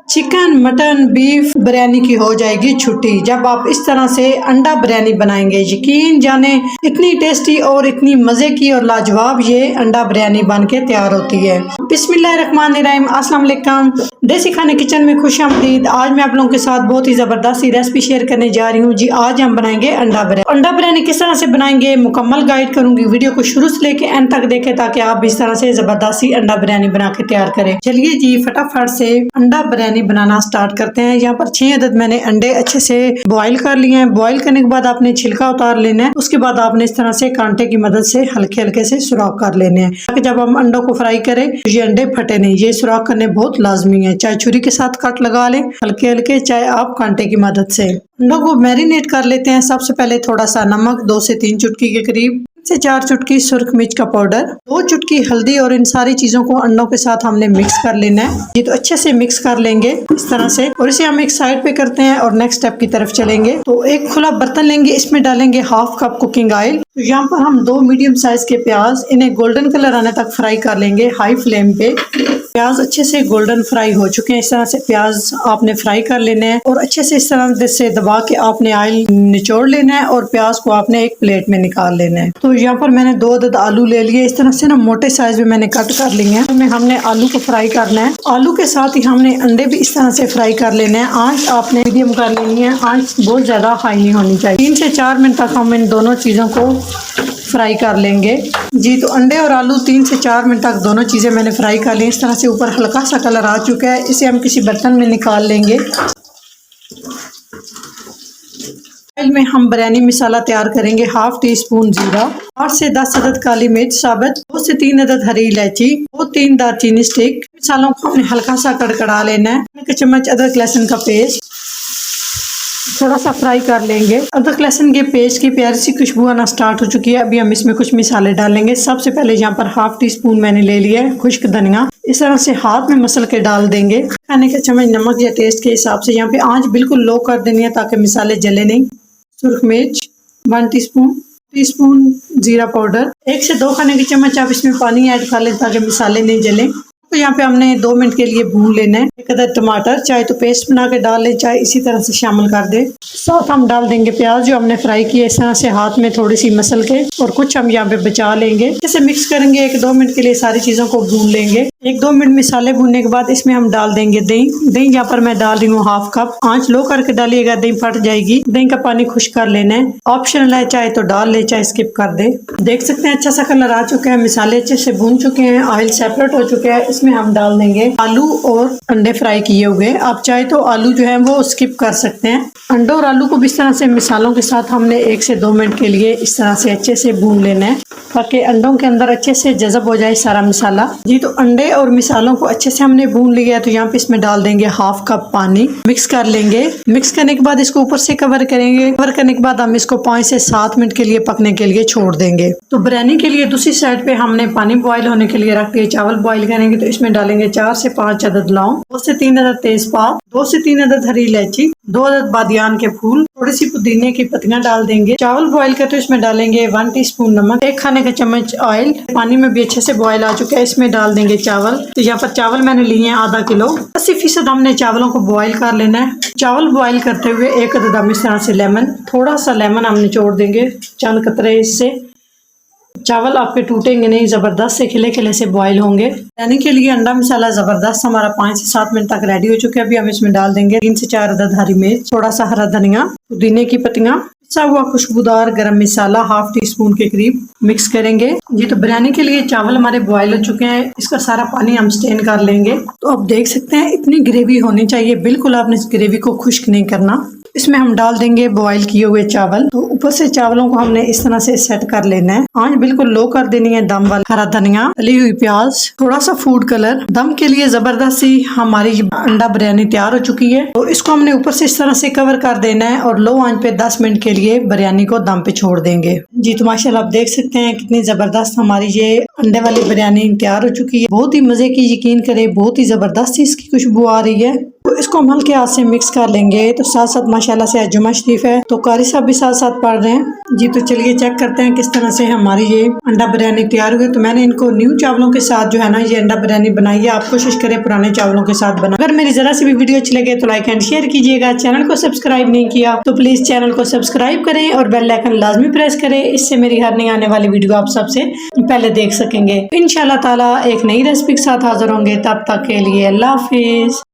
Chicken, mutton, beef biryani की हो जाएगी छुट्टी जब आप इस तरह से अंडा बिरयानी बनाएंगे। यकीन जाने इतनी टेस्टी और इतनी मज़े की और लाजवाब ये अंडा बिरयानी बन के तैयार होती है। बिस्मिल्लाहिर्रहमानिर्रहीम, अस्सलाम वालेकुम। देसी खाने किचन में खुशामदीद। आज मैं आप लोगों के साथ बहुत ही ज़बरदस्त सी रेसिपी शेयर करने जा रही हूँ जी। आज हम बनाएंगे अंडा बिरयानी। अंडा बिरयानी किस तरह से बनाएंगे मुकम्मल गाइड करूंगी। वीडियो को शुरू से लेके एंड तक देखें ताकि आप भी इस तरह से ज़बरदस्त सी अंडा बिरयानी बना के तैयार करें। चलिए जी फटाफट से अंडा बिरयानी बनाना स्टार्ट करते हैं। यहाँ पर 6 अदद मैंने अंडे अच्छे से बॉईल कर लिए हैं। बॉईल करने के बाद आपने छिलका उतार लेना है। उसके बाद आपने इस तरह से कांटे की मदद से हल्के हल्के से सुराख कर लेने हैं ताकि जब हम अंडों को फ्राई करें तो ये अंडे फटे नहीं। ये सुराख करने बहुत लाजमी है। चाहे छुरी के साथ कट लगा लें हल्के हल्के, चाहे आप कांटे की मदद से। अंडों को मैरिनेट कर लेते हैं। सबसे पहले थोड़ा सा नमक, 2 से 3 चुटकी के करीब, से 4 चुटकी सुर्ख मिर्च का पाउडर, 2 चुटकी हल्दी और इन सारी चीजों को अंडों के साथ हमने मिक्स कर लेना है। ये तो अच्छे से मिक्स कर लेंगे इस तरह से और इसे हम एक साइड पे करते हैं और नेक्स्ट स्टेप की तरफ चलेंगे। तो एक खुला बर्तन लेंगे, इसमें डालेंगे 1/2 कप कुकिंग ऑयल। तो यहाँ पर हम 2 मीडियम साइज के प्याज, इन्हें गोल्डन कलर आने तक फ्राई कर लेंगे हाई फ्लेम पे। प्याज अच्छे से गोल्डन फ्राई हो चुके हैं। इस तरह से प्याज आपने फ्राई कर लेने हैं और अच्छे से इस तरह से दबा के आपने ऑयल निचोड़ लेना है और प्याज को आपने एक प्लेट में निकाल लेना है। तो यहाँ पर मैंने 2 अदद आलू ले लिए। इस तरह से ना मोटे साइज में मैंने कट कर लिए हैं। हमने आलू को फ्राई करना है। आलू के साथ ही हमने अंडे भी इस तरह से फ्राई कर लेने हैं। आंच आपने मीडियम कर लेनी है। आंच बहुत ज्यादा हाई नहीं होनी चाहिए। 3 से 4 मिनट तक हम इन दोनों चीजों को फ्राई कर लेंगे जी। तो अंडे और आलू 3 से 4 मिनट तक दोनों चीज़ें मैंने फ्राई कर ली। इस तरह से ऊपर हल्का सा कलर आ चुका है। इसे हम किसी बर्तन में निकाल लेंगे। में हम बिरयानी मसाला तैयार करेंगे। 1/2 टीस्पून जीरा, 8 से 10 अदद काली मिर्च साबुत, 2 से 3 अदद हरी इलायची, 2-3 दालचीनी स्टिक। मसालों को हमने हल्का सा कड़कड़ा लेना है। 1 चम्मच अदरक लहसुन का पेस्ट थोड़ा सा फ्राई कर लेंगे। अदरक लहसुन के पेस्ट की प्यारी सी खुशबू आना स्टार्ट हो चुकी है। अभी हम इसमें कुछ मसाले डालेंगे। सबसे पहले यहाँ पर 1/2 टीस्पून मैंने ले लिया है खुश्क धनिया। इस तरह से हाथ में मसल के डाल देंगे। खाने का चम्मच नमक या टेस्ट के हिसाब से। यहाँ पे आंच बिल्कुल लो कर देनी है ताकि मसाले जले नहीं। सुर्ख मिर्च 1 टीस्पून जीरा पाउडर, 1 से 2 खाने के चम्मच आप इसमें पानी ऐड कर लें ताकि मसाले नहीं जलें। तो यहाँ पे हमने 2 मिनट के लिए भून लेना है। 1 अदद टमाटर, चाहे तो पेस्ट बना के डाल लें चाहे इसी तरह से शामिल कर दें। साथ हम डाल देंगे प्याज जो हमने फ्राई किया। इस तरह से हाथ में थोड़ी सी मसल के और कुछ हम यहाँ पे बचा लेंगे। इसे मिक्स करेंगे। 1-2 मिनट के लिए सारी चीजों को भून लेंगे। 1-2 मिनट मसाले भूनने के बाद इसमें हम डाल देंगे दही। दही यहाँ पर मैं डाल रही हूँ 1/2 कप। आंच लो करके डालिएगा, दही फट जाएगी। दही का पानी खुश कर लेना है। ऑप्शनल है, चाहे तो डाल ले चाहे स्किप कर दे। देख सकते हैं अच्छा सा कलर आ चुका है। मसाले अच्छे से भून चुके हैं। ऑयल सेपरेट हो चुका है। इसमें हम डाल देंगे आलू और अंडे फ्राई किए हुए। आप चाहे तो आलू जो है वो स्किप कर सकते हैं। अंडों और आलू को इस तरह से मसालों के साथ हमने 1 से 2 मिनट के लिए इस तरह से अच्छे से भून लेना है ताकि अंडों के अंदर अच्छे से जज़ब हो जाए सारा मसाला जी। तो अंडे और मसालों को अच्छे से हमने भून लिया है। तो यहाँ पे इसमें डाल देंगे 1/2 कप पानी। मिक्स कर लेंगे। मिक्स करने के बाद इसको ऊपर से कवर करेंगे। कवर करने के बाद हम इसको 5 से 7 मिनट के लिए पकने के लिए छोड़ देंगे। तो बिरयानी के लिए दूसरी साइड पे हमने पानी बॉईल होने के लिए रख दिया। चावल बॉईल करेंगे तो इसमें डालेंगे 4 से 5 अदद लौंग, 2 से 3 अदद तेजपात, 2 से 3 अदद हरी इलायची, 2 अदद बादियान के फूल, थोड़ी सी पुदीने की पत्तियां डाल देंगे। चावल बॉईल करते इसमें डालेंगे 1 टीस्पून नमक, 1 खाने का चम्मच ऑयल। पानी में भी अच्छे से बॉईल आ चुका है। इसमें डाल देंगे चावल। तो यहाँ पर चावल मैंने लिए हैं आधा किलो। 80% हमने चावलों को बॉईल कर लेना है। चावल बॉईल करते हुए 1 अदद हम इस तरह से लेमन, थोड़ा सा लेमन हम निचोड़ देंगे, चंद कतरे इससे। चावल आपके टूटेंगे नहीं, जबरदस्त से खिले खिले से बॉईल होंगे। बिरयानी के लिए अंडा मसाला जबरदस्त हमारा 5 से 7 मिनट तक रेडी हो चुका है। अभी हम इसमें डाल देंगे 3 से 4 अदद हरी मिर्च, थोड़ा सा हरा धनिया, पुदीने की पत्तियां, पिसा हुआ खुशबूदार गरम मसाला 1/2 टीस्पून के करीब। मिक्स करेंगे जी। तो बिरयानी के लिए चावल हमारे बॉईल हो चुके हैं। इसका सारा पानी हम स्टेन कर लेंगे। तो आप देख सकते हैं इतनी ग्रेवी होनी चाहिए। बिल्कुल आपने इस ग्रेवी को खुश्क नहीं करना। इसमें हम डाल देंगे बॉईल किए हुए चावल। तो ऊपर से चावलों को हमने इस तरह से सेट कर लेना है। आंच बिल्कुल लो कर देनी है। दम वाला हरा धनिया, तली हुई प्याज, थोड़ा सा फूड कलर। दम के लिए जबरदस्त सी हमारी अंडा बिरयानी तैयार हो चुकी है। तो इसको हमने ऊपर से इस तरह से कवर कर देना है और लो आंच पे 10 मिनट के लिए बिरयानी को दम पे छोड़ देंगे जी। तो माशाल्लाह आप देख सकते हैं कितनी जबरदस्त हमारी ये अंडे वाली बिरयानी तैयार हो चुकी है। बहुत ही मजे की, यकीन करें बहुत ही जबरदस्त इसकी खुशबू आ रही है। तो तो इसको हम हल्के हाथ से मिक्स कर लेंगे। तो साथ साथ माशाल्लाह से आज जुमा शरीफ है तो कारी साहब भी साथ साथ पढ़ रहे हैं जी। तो चलिए चेक करते हैं किस तरह से हमारी ये अंडा बिरयानी तैयार हुई। तो मैंने इनको न्यू चावलों के साथ जो है ना ये अंडा बिरयानी बनाई है। आप कोशिश करें पुराने चावलों के साथ बना। अगर मेरी जरा सी भी वीडियो अच्छी लगे तो लाइक एंड शेयर कीजिएगा। चैनल को सब्सक्राइब नहीं किया तो प्लीज चैनल को सब्सक्राइब करें और बेल आइकन लाजमी प्रेस करें। इससे मेरी हर नई आने वाली वीडियो आप सबसे पहले देख सकेंगे। इंशाल्लाह ताला एक नई रेसिपी के साथ हाजिर होंगे। तब तक के लिए अल्लाह हाफिज।